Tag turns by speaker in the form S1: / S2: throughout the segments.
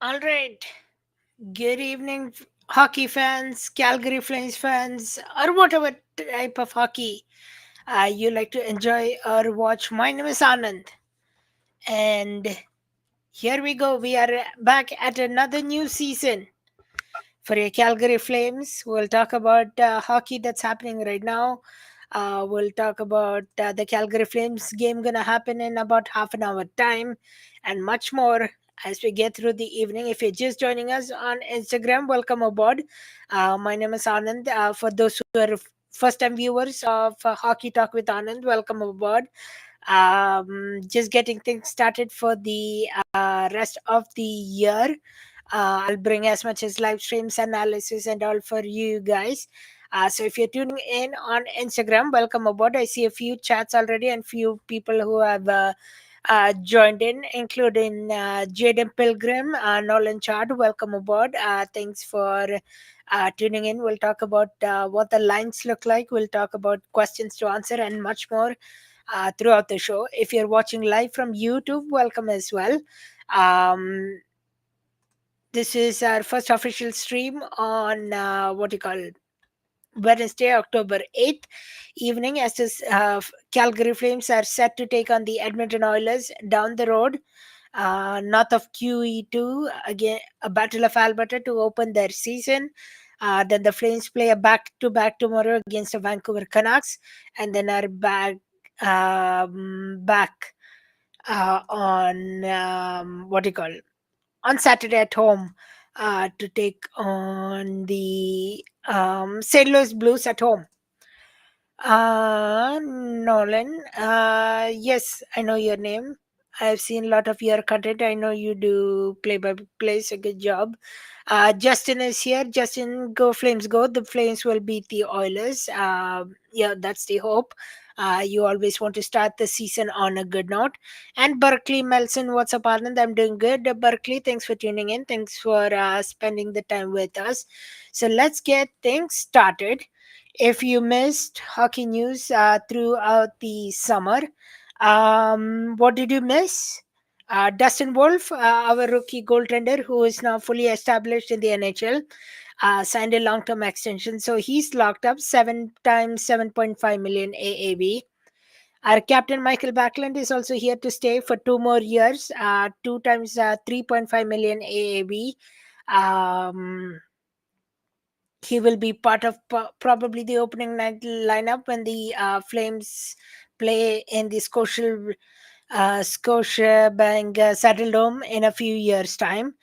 S1: All right. Good evening, hockey fans, Calgary Flames fans, or whatever type of hockey you like to enjoy or watch. My name is Anand, and here we go. We are back at another new season for your Calgary Flames. We'll talk about hockey that's happening right now. We'll talk about the Calgary Flames game gonna happen in about half an hour time, and much more as we get through the evening. If you're just joining us on Instagram, welcome aboard. My name is Anand. For those who are first time viewers of Hockey Talk with Anand, welcome aboard. Just getting things started for the rest of the year. I'll bring as much as live streams, analysis, and all for you guys. So if you're tuning in on Instagram, welcome aboard. I see a few chats already and few people who have joined in, including Jaden Pilgrim, Nolan Chad. Welcome aboard. Thanks for tuning in. We'll talk about what the lines look like. We'll talk about questions to answer and much more throughout the show. If you're watching live from YouTube, welcome as well. Um, this is our first official stream on what you call Wednesday, October 8th evening, as this Calgary Flames are set to take on the Edmonton Oilers down the road, north of QE2, again, a Battle of Alberta to open their season. Then the Flames play a back to back tomorrow against the Vancouver Canucks, and then are back on what do you call on Saturday at home to take on the St. Louis Blues at home. Nolan, yes, I know your name. I've seen a lot of your content. I know you do play by plays a good job. Justin is here. Justin, go Flames, go! The Flames will beat the Oilers. Yeah, that's the hope. You always want to start the season on a good note. And Berkeley Melson, what's up, Anand? I'm doing good. Berkeley, thanks for tuning in. Thanks for spending the time with us. So let's get things started. If you missed hockey news throughout the summer, what did you miss? Dustin Wolf, our rookie goaltender, who is now fully established in the NHL, signed a long-term extension, so he's locked up 7 times 7.5 million AAV. Our captain Michael Backlund is also here to stay for 2 more years, 2 times 3.5 million AAV. Um, he will be part of probably the opening night lineup when the Flames play in the Scotiabank Saddle Dome in a few years' time.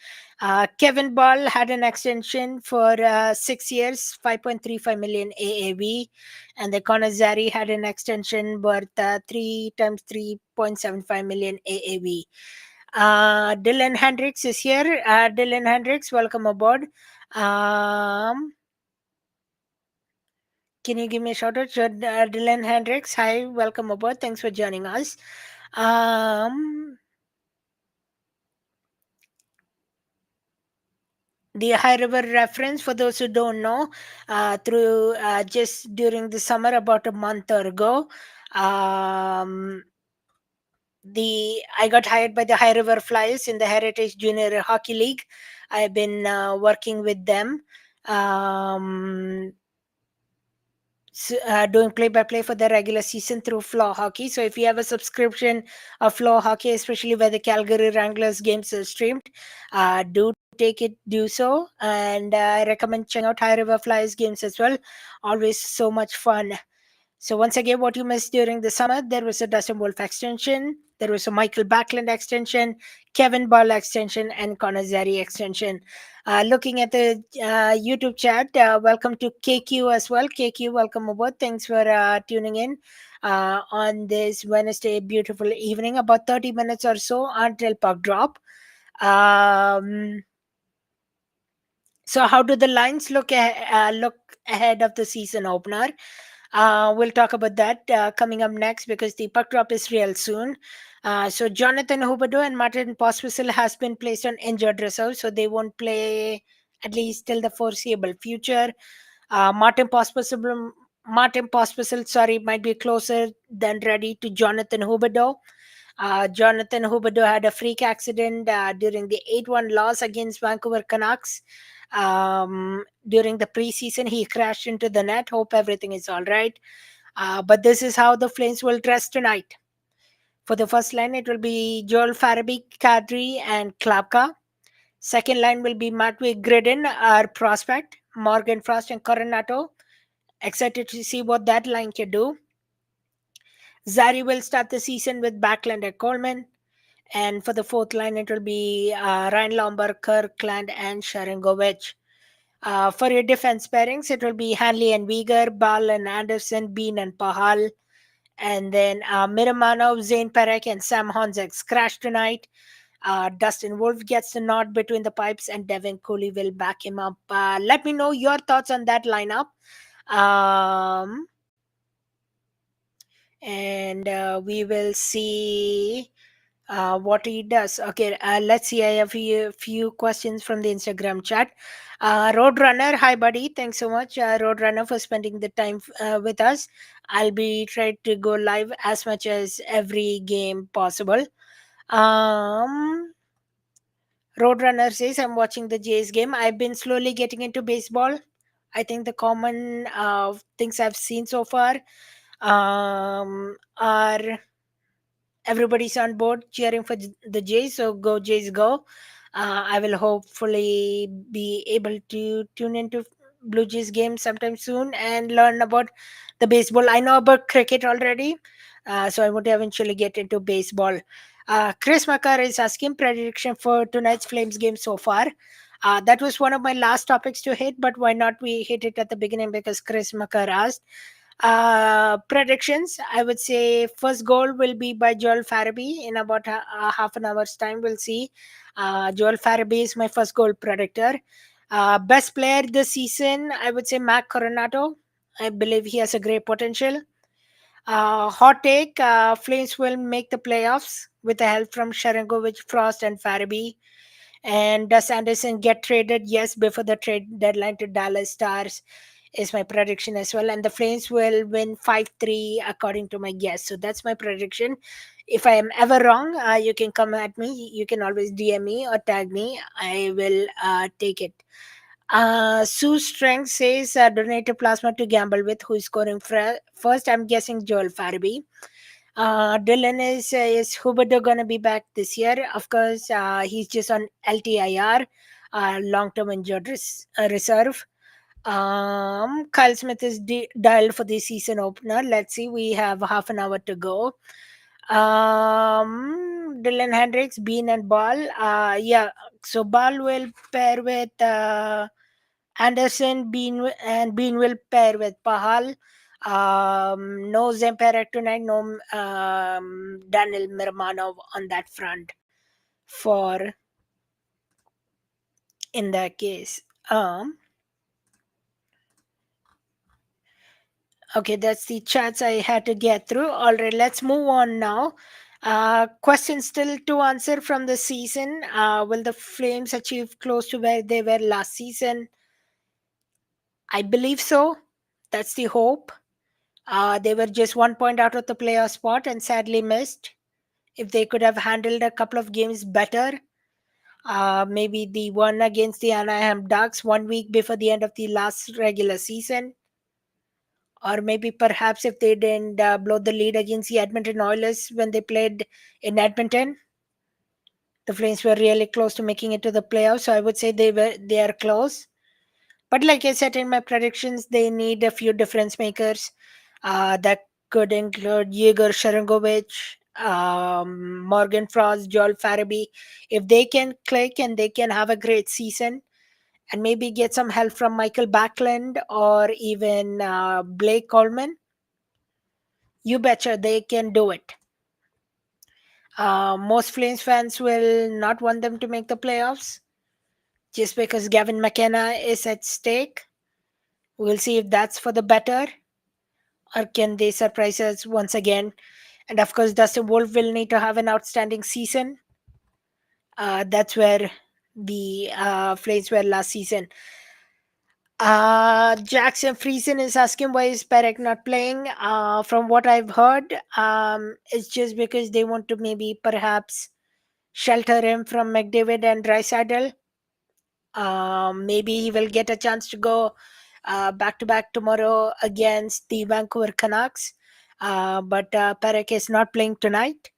S1: Kevin Ball had an extension for 6 years, 5.35 million AAV, and the Connor Zary had an extension worth 3 times 3.75 million AAV. Dylan Hendricks is here. Dylan Hendricks, welcome aboard. Can you give me a shout out? Dylan Hendricks, hi, welcome aboard. Thanks for joining us. The High River reference, for those who don't know, through just during the summer, about a month or ago, I got hired by the High River Flyers in the Heritage Junior Hockey League. I've been working with them. doing play by play for the regular season through Floor Hockey. So if you have a subscription of Floor Hockey, especially where the Calgary Wranglers games are streamed, do take it, do so. And I recommend checking out High River Flyers games as well. Always so much fun. So once again, what you missed during the summer, there was a Dustin Wolf extension, there was a Michael Backlund extension, Kevin Ball extension, and Connor Zary extension. Looking at the YouTube chat, welcome to KQ as well. KQ, welcome aboard. Thanks for tuning in on this Wednesday beautiful evening. About 30 minutes or so until puck drop. Um, so, how do the lines look ahead of the season opener? We'll talk about that coming up next because the puck drop is real soon. So, Jonathan Huberdeau and Martin Pospisil has been placed on injured reserve, so they won't play at least till the foreseeable future. Martin Pospisil, sorry, might be closer than ready to Jonathan Huberdeau. Jonathan Huberdeau had a freak accident during the 8-1 loss against Vancouver Canucks. During the preseason, he crashed into the net. Hope everything is all right. But this is how the Flames will dress tonight. For the first line, it will be Joel Farabee, Kadri, and Klapka. Second line will be Matvey Gridin, our prospect, Morgan Frost, and Coronato. Excited to see what that line can do. Zari will start the season with Backlund and Coleman. And for the fourth line, it will be Ryan Lomber, Kirkland, and Sharangovich. For your defense pairings, it will be Hanley and Uyghur, Ball and Anderson, Bean and Pahal. And then Miramanov, Zane Perek, and Sam Honzek crash tonight. Dustin Wolf gets the nod between the pipes, and Devin Cooley will back him up. Let me know your thoughts on that lineup. Um, and we will see what he does. Okay, let's see. I have a few questions from the Instagram chat. Roadrunner, hi buddy. Thanks so much, Roadrunner, for spending the time with us. I'll be trying to go live as much as every game possible. Roadrunner says, I'm watching the Jays game. I've been slowly getting into baseball. I think the common things I've seen so far are everybody's on board cheering for the Jays. So go Jays, go! I will hopefully be able to tune into Blue Jays game sometime soon and learn about the baseball. I know about cricket already, so I want to eventually get into baseball. Chris Makar is asking prediction for tonight's Flames game so far. That was one of my last topics to hit, but why not we hit it at the beginning because Chris Makar asked. Predictions, I would say first goal will be by Joel Farabee in about half an hour's time. We'll see. Joel Farabee is my first goal predictor. Best player this season, I would say Mac Coronato. I believe he has a great potential. Hot take, Flames will make the playoffs with the help from Sharangovich, Frost, and Farabee. And does Anderson get traded? Yes, before the trade deadline to Dallas Stars is my prediction as well. And the Flames will win 5-3 according to my guess. So that's my prediction. If I am ever wrong, you can come at me. You can always DM me or tag me. I will take it. Sue Strength says donate a plasma to gamble with. Who is scoring first? I'm guessing Joel Farabee. Dylan is Huberto gonna be back this year? Of course, he's just on LTIR, long term injured reserve. Kyle Smith is dialed for the season opener. Let's see, we have half an hour to go. Dylan Hendricks, Bean and Ball. Yeah, so Ball will pair with Anderson, Bean will pair with Pahal. No Zemperek tonight, no Daniel Mirmanov on that front for in that case. Okay, that's the chats I had to get through. All right, let's move on now. Question still to answer from the season. Will the Flames achieve close to where they were last season? I believe so. That's the hope. They were just 1 point out of the playoff spot and sadly missed. If they could have handled a couple of games better, maybe the one against the Anaheim Ducks 1 week before the end of the last regular season, Or maybe perhaps if they didn't blow the lead against the Edmonton Oilers when they played in Edmonton, the Flames were really close to making it to the playoffs. So I would say they are close. But like I said in my predictions, they need a few difference makers. That could include Yegor Sharangovich, Morgan Frost, Joel Farabee. If they can click and they can have a great season, and maybe get some help from Michael Backlund or even Blake Coleman, you betcha they can do it. Most Flames fans will not want them to make the playoffs just because Gavin McKenna is at stake. We'll see if that's for the better, or can they surprise us once again? And of course, Dustin Wolf will need to have an outstanding season. That's where the Flames were last season. Jackson Friesen is asking why is Perek not playing. From what I've heard, it's just because they want to maybe perhaps shelter him from McDavid and Dreisaitl. Maybe he will get a chance to go back to back tomorrow against the Vancouver Canucks. But Perek is not playing tonight.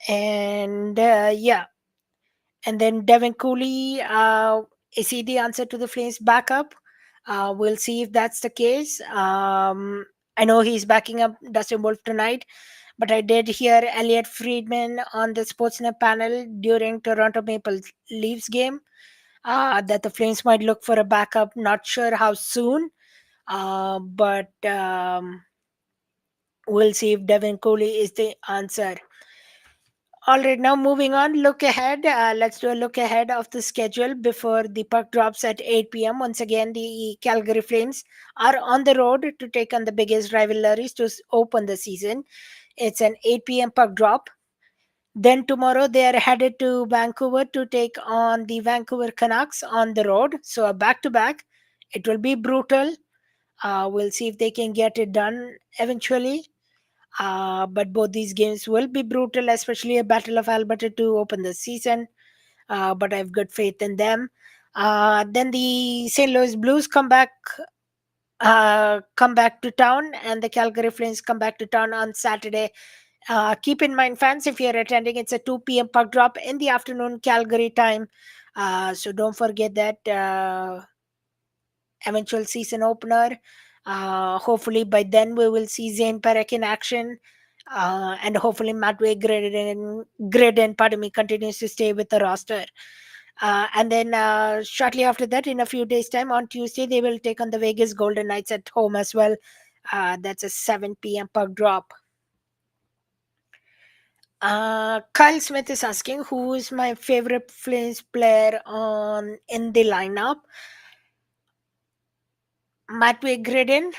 S1: And yeah, and then Devin Cooley, is he the answer to the Flames backup? We'll see if that's the case. I know he's backing up Dustin Wolf tonight, but I did hear Elliot Friedman on the Sportsnet panel during Toronto Maple Leafs game that the Flames might look for a backup. Not sure how soon, but we'll see if Devin Cooley is the answer. All right, now moving on, look ahead. Let's do a look ahead of the schedule before the puck drops at 8 p.m. Once again, the Calgary Flames are on the road to take on the biggest rivalries to open the season. It's an 8 p.m. puck drop. Then tomorrow they are headed to Vancouver to take on the Vancouver Canucks on the road. So a back to back. It will be brutal. We'll see if they can get it done eventually. But both these games will be brutal, especially a Battle of Alberta to open the season. But I have good faith in them. Then the St. Louis Blues come back to town, and the Calgary Flames come back to town on Saturday. Keep in mind, fans, if you're attending, it's a 2 p.m. puck drop in the afternoon Calgary time. So don't forget that eventual season opener. Hopefully, by then we will see Zane Perek in action. And hopefully, Matvey Gridden, pardon me, continues to stay with the roster. And then shortly after that, in a few days' time, on Tuesday, they will take on the Vegas Golden Knights at home as well. That's a 7 p.m. puck drop. Kyle Smith is asking who is my favorite Flames player on in the lineup. Matvey Gridden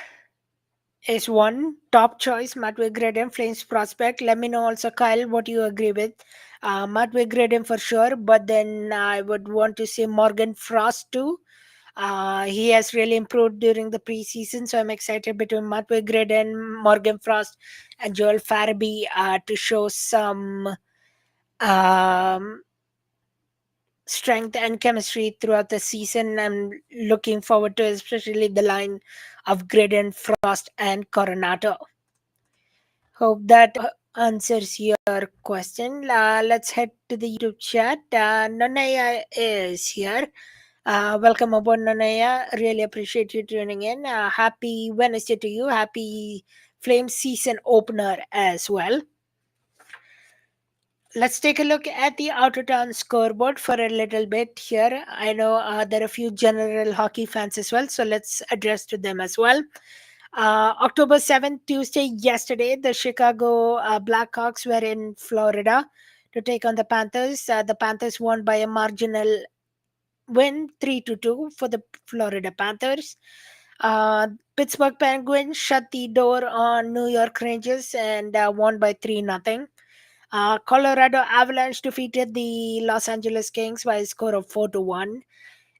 S1: is one top choice. Matvey Gridden, Flames prospect. Let me know also, Kyle, what you agree with. Matvey Gridden for sure, but then I would want to say Morgan Frost too. He has really improved during the preseason, so I'm excited between Matvey Gridden, Morgan Frost, and Joel Farabee to show some um, strength and chemistry throughout the season. I'm looking forward to especially the line of Gridden, Frost, and Coronato. Hope that answers your question. Let's head to the YouTube chat. Nanaya is here. Welcome aboard, Nanaya. Really appreciate you tuning in. Happy Wednesday to you. Happy Flame season opener as well. Let's take a look at the Outer Town scoreboard for a little bit here. I know there are a few general hockey fans as well, so let's address to them as well. October 7th, Tuesday, yesterday, the Chicago Blackhawks were in Florida to take on the Panthers. The Panthers won by a marginal win, 3-2 for the Florida Panthers. Pittsburgh Penguins shut the door on New York Rangers and won by 3-0. Colorado Avalanche defeated the Los Angeles Kings by a score of 4-1.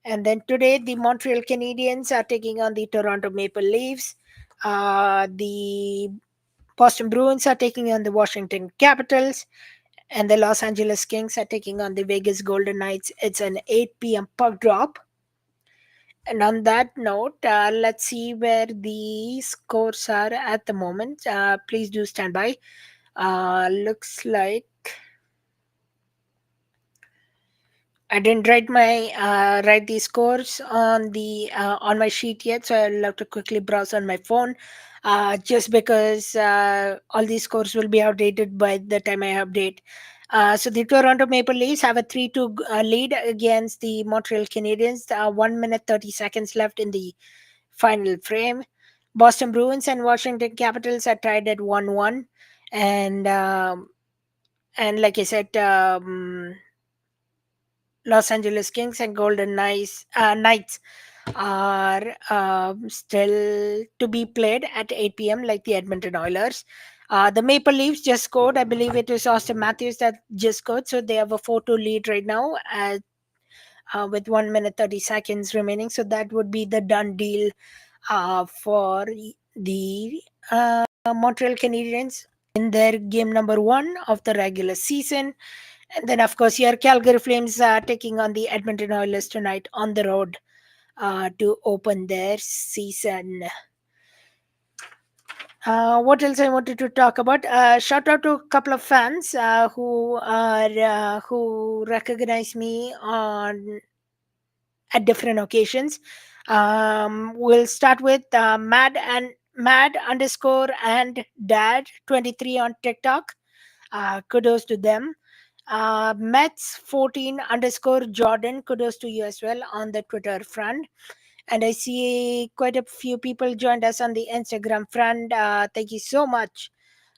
S1: And then today, the Montreal Canadiens are taking on the Toronto Maple Leafs. The Boston Bruins are taking on the Washington Capitals. And the Los Angeles Kings are taking on the Vegas Golden Knights. It's an 8 p.m. puck drop. And on that note, let's see where the scores are at the moment. Please do stand by. Looks like I didn't write the scores on my sheet yet, so I'll have to quickly browse on my phone. Just because all these scores will be outdated by the time I update. So the Toronto Maple Leafs have a 3-2 lead against the Montreal Canadiens. 1 minute 30 seconds left in the final frame. Boston Bruins and Washington Capitals are tied at 1-1, and like I said. Los Angeles Kings and Knights are still to be played at 8 p.m. like the Edmonton Oilers. The Maple Leafs just scored. I believe it was Austin Matthews that just scored. So they have a 4-2 lead right now with 1 minute 30 seconds remaining. So that would be the done deal for the Montreal Canadiens in their game number one of the regular season. And then, of course, your Calgary Flames are taking on the Edmonton Oilers tonight on the road to open their season. What else I wanted to talk about? Shout out to a couple of fans who recognize me on at different occasions. We'll start with Mad underscore and Dad 23 on TikTok. Kudos to them. Mets 14 underscore Jordan. Kudos to you as well on the Twitter front. And I see quite a few people joined us on the Instagram front. Thank you so much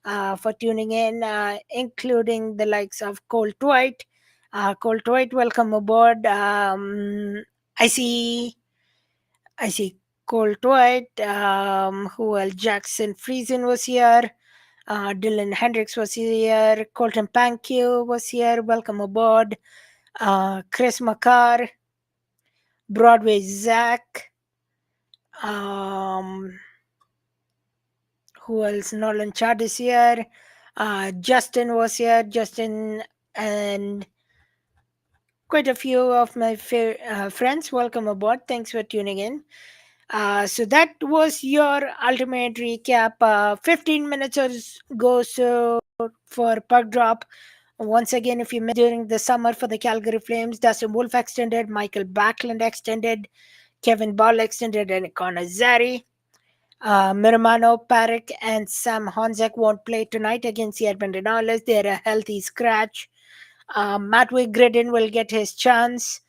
S1: for tuning in, including the likes of Cole Dwight. Cole Dwight, welcome aboard. I see, I see Cole Dwight. Who else? Jackson Friesen was here. Dylan Hendricks was here. Colton Pankyu was here. Welcome aboard. Chris Makar, Broadway Zach. Um, who else? Nolan Chad is here. Justin was here. Justin and quite a few of my friends. Welcome aboard. Thanks for tuning in. So that was your ultimate recap. 15 minutes or so for puck drop. Once again, if you missed during the summer for the Calgary Flames, Dustin Wolf extended, Michael Backlund extended, Kevin Ball extended, and Connor Zary. Miramano, Parik, and Sam Honzek won't play tonight against the Edmonton Oilers. They're a healthy scratch. Matt Wigredin will get his chance.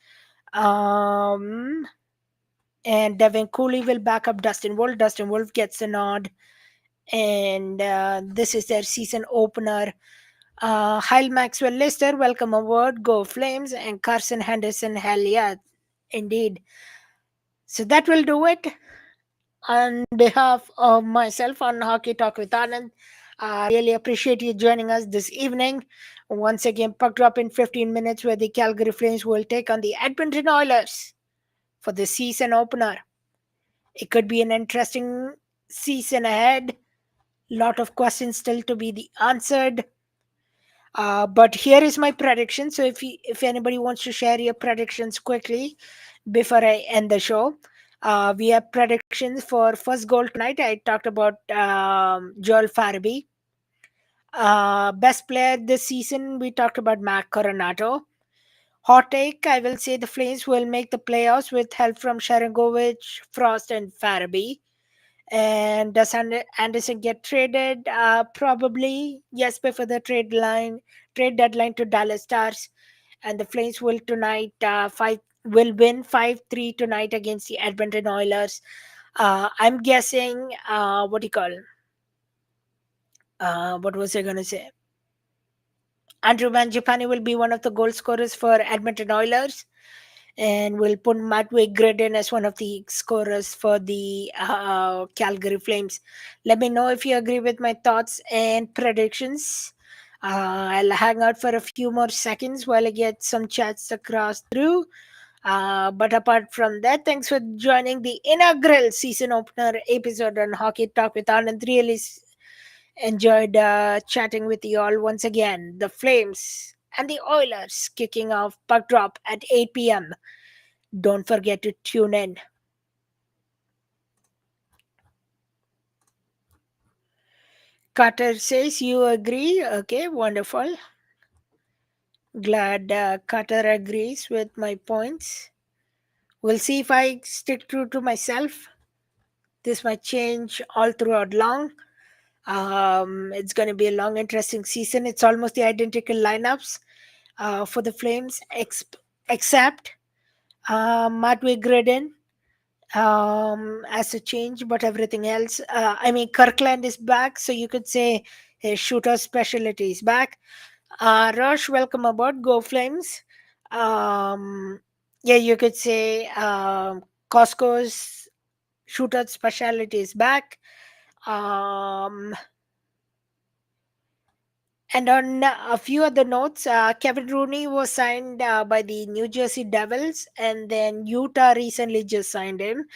S1: And Devin Cooley will back up Dustin Wolf. Dustin Wolf gets the nod. And this is their season opener. Kyle Maxwell Lister, welcome aboard. Go Flames. And Carson Henderson, hell yeah, indeed. So that will do it. On behalf of myself on Hockey Talk with Anand, I really appreciate you joining us this evening. Once again, puck drop in 15 minutes where the Calgary Flames will take on the Edmonton Oilers for the season opener. It could be an interesting season ahead. Lot of questions still to be answered. But here is my prediction. So if anybody wants to share your predictions quickly before I end the show, we have predictions for first goal tonight. I talked about Joel Farabee. Best player this season, we talked about Mac Coronato. Hot take, I will say the Flames will make the playoffs with help from Sharangovich, Frost, and Farabee. And does Anderson get traded? Probably yes, before the trade deadline to Dallas Stars, and the Flames will win 5-3 tonight against the Edmonton Oilers. I'm guessing. What do you call? What was I gonna say? Andrew Mangiapane will be one of the goal scorers for Edmonton Oilers, and we'll put Matt Wigredin as one of the scorers for the Calgary Flames. Let me know if you agree with my thoughts and predictions. I'll hang out for a few more seconds while I get some chats across through. But apart from that, thanks for joining the inaugural season opener episode on Hockey Talk with Anand. Really enjoyed chatting with you all once again. The Flames and the Oilers kicking off puck drop at 8 p.m. Don't forget to tune in. Carter says you agree. Okay, wonderful. Glad Carter agrees with my points. We'll see if I stick true to myself. This might change all throughout long. It's going to be a long, interesting season. It's almost the identical lineups for the Flames, except Matway Gredin as a change, but everything else. I mean, Kirkland is back, so you could say his shooter specialty is back. Rush, welcome aboard. Go Flames. Yeah, you could say Costco's shooter specialty is back. Um, and on a few other notes, Kevin Rooney was signed by the New Jersey Devils, and then Utah recently just signed him.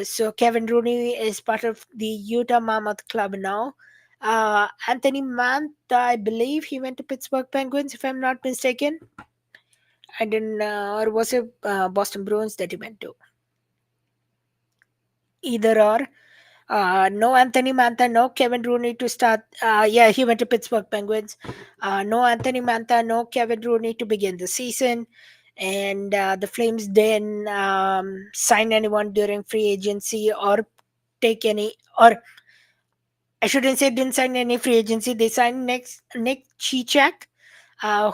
S1: So Kevin Rooney is part of the Utah Mammoth Club now. Anthony Mantha, I believe he went to Pittsburgh Penguins, if I'm not mistaken. I didn't, or was it Boston Bruins that he went to? Either or. No Anthony Mantha, no Kevin Rooney to start. Yeah, he went to Pittsburgh Penguins. No Anthony Mantha, no Kevin Rooney to begin the season. And the Flames didn't sign anyone during free agency or take any, or I shouldn't say didn't sign any free agency. They signed Nick Chichak,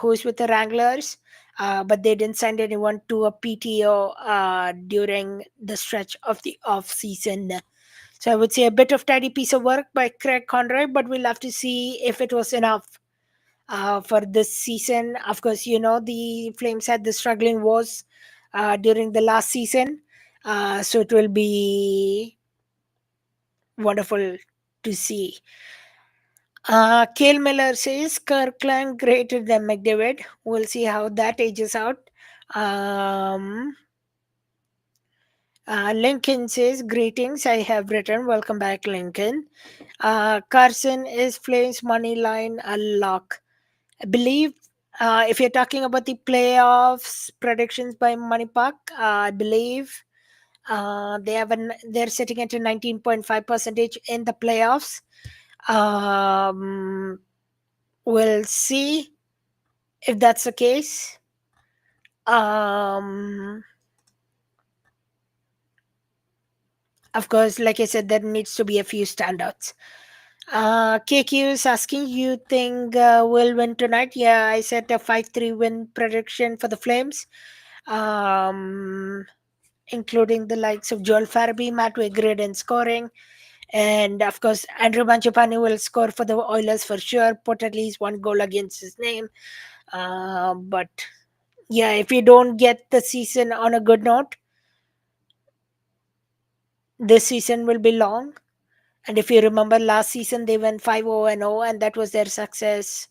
S1: who is with the Wranglers, but they didn't send anyone to a PTO during the stretch of the off season. So I would say a bit of tidy piece of work by Craig Conroy, but we'll have to see if it was enough for this season. Of course, you know the Flames had the struggling woes during the last season, so it will be wonderful to see. Kale Miller says Kirkland greater than McDavid. We'll see how that ages out. Um, Lincoln says, greetings, I have written. Welcome back, Lincoln. Carson is Flames money line a lock. I believe if you're talking about the playoffs predictions by Money Park, I believe they're sitting at a 19.5 percentage in the playoffs. Um, we'll see if that's the case. Um, of course, like I said, there needs to be a few standouts. KQ is asking, you think we'll win tonight? Yeah, I set a 5-3 win prediction for the Flames, um, including the likes of Joel Farabee, Matt Wegrid in scoring. And of course, Andrew Mangiapane will score for the Oilers for sure, put at least one goal against his name. But yeah, if we don't get the season on a good note, this season will be long. And if you remember last season, they went 5-0 and 0, and that was their success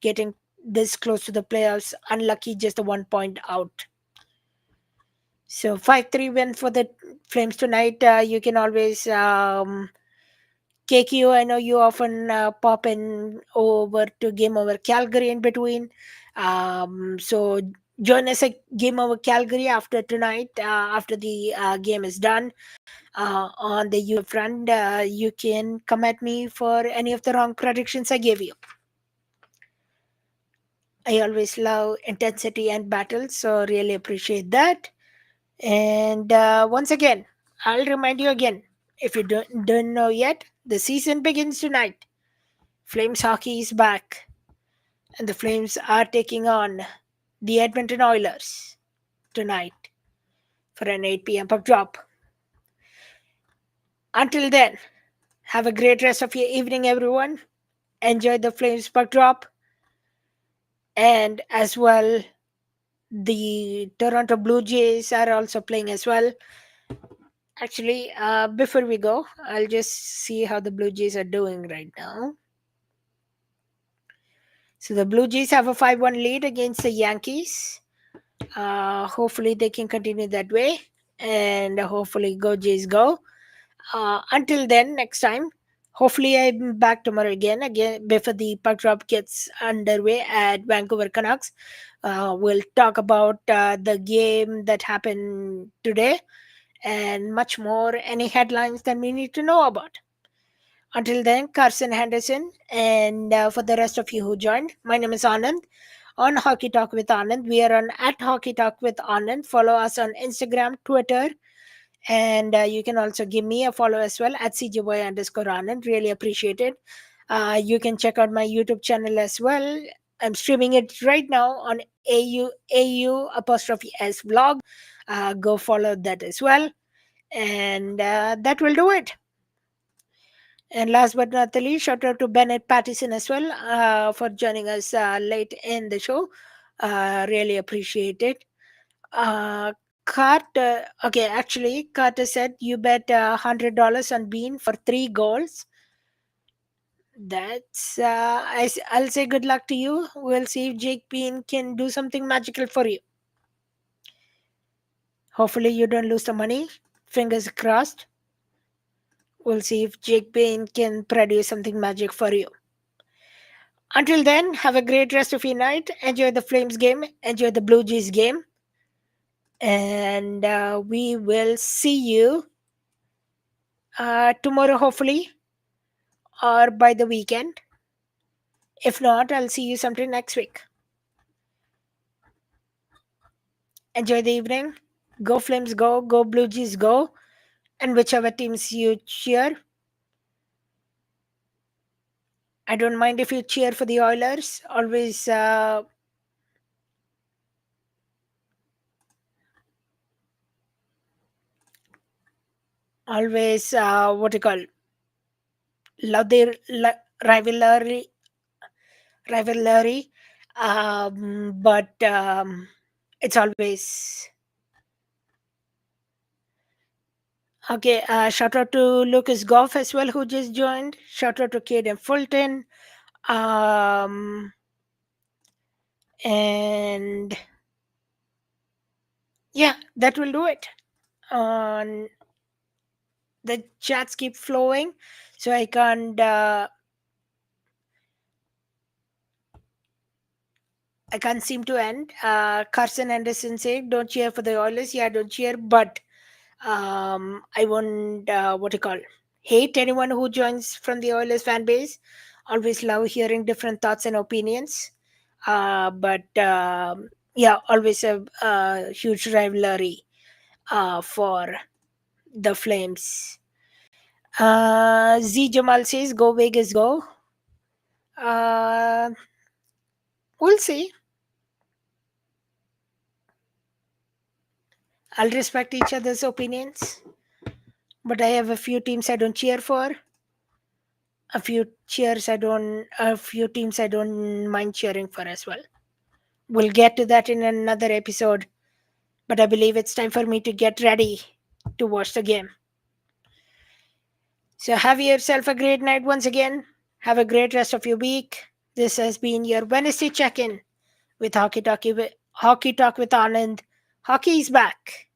S1: getting this close to the playoffs. Unlucky, just a 1 point out. So 5-3 win for the Flames tonight. You can always KQ. I know you often pop in over to Game Over Calgary in between. So join us at Game Over Calgary after tonight, after the game is done. On the U front, you can come at me for any of the wrong predictions I gave you. I always love intensity and battle, so really appreciate that. And once again, I'll remind you again, if you don't know yet, the season begins tonight. Flames hockey is back, and the Flames are taking on the Edmonton Oilers tonight for an 8 p.m. puck drop. Until then, have a great rest of your evening, everyone. Enjoy the Flames puck drop, and as well, the Toronto Blue Jays are also playing as well. Actually, before we go, I'll just see how the Blue Jays are doing right now. So the Blue Jays have a 5-1 lead against the Yankees. Hopefully they can continue that way, and hopefully go Jays go. Until then, next time, hopefully I'm back tomorrow again before the puck drop gets underway at Vancouver Canucks. We'll talk about the game that happened today and much more. Any headlines that we need to know about. Until then, Carson Henderson, and for the rest of you who joined, my name is Anand on Hockey Talk with Anand. We are on at Hockey Talk with Anand. Follow us on Instagram, Twitter, and you can also give me a follow as well at CGY underscore Anand. Really appreciate it. You can check out my YouTube channel as well. I'm streaming it right now on AU apostrophe S vlog. Go follow that as well. And that will do it. And last but not the least, shout out to Bennett Pattison as well for joining us late in the show. Really appreciate it. Okay, actually, Carter said you bet $100 on Bean for 3 goals. I'll say good luck to you. We'll see if Jake Bean can do something magical for you. Hopefully, you don't lose the money. Fingers crossed. We'll see if Jake Bean can produce something magic for you. Until then, have a great rest of your night. Enjoy the Flames game. Enjoy the Blue Jays game. And we will see you tomorrow, hopefully, or by the weekend. If not, I'll see you sometime next week. Enjoy the evening. Go Flames, go. Go Blue Jays, go. And whichever teams you cheer. I don't mind if you cheer for the Oilers. Always, what you call, love their rivalry. But it's always okay. Shout out to Lucas Goff as well, who just joined. Shout out to Caden Fulton. Um, and yeah, that will do it. On the chats keep flowing, so I can't seem to end. Carson Anderson said, "Don't cheer for the Oilers." Yeah, don't cheer, but I won't what you call hate anyone who joins from the Oilers fan base. Always love hearing different thoughts and opinions. But yeah, always a huge rivalry for the Flames. Z Jamal says, "Go Vegas, go." Uh, we'll see. I'll respect each other's opinions, but I have a few teams I don't cheer for. A few teams I don't mind cheering for as well. We'll get to that in another episode, but I believe it's time for me to get ready to watch the game. So have yourself a great night once again. Have a great rest of your week. This has been your Wednesday check-in with Hockey Talk with Anand. Hockey is back.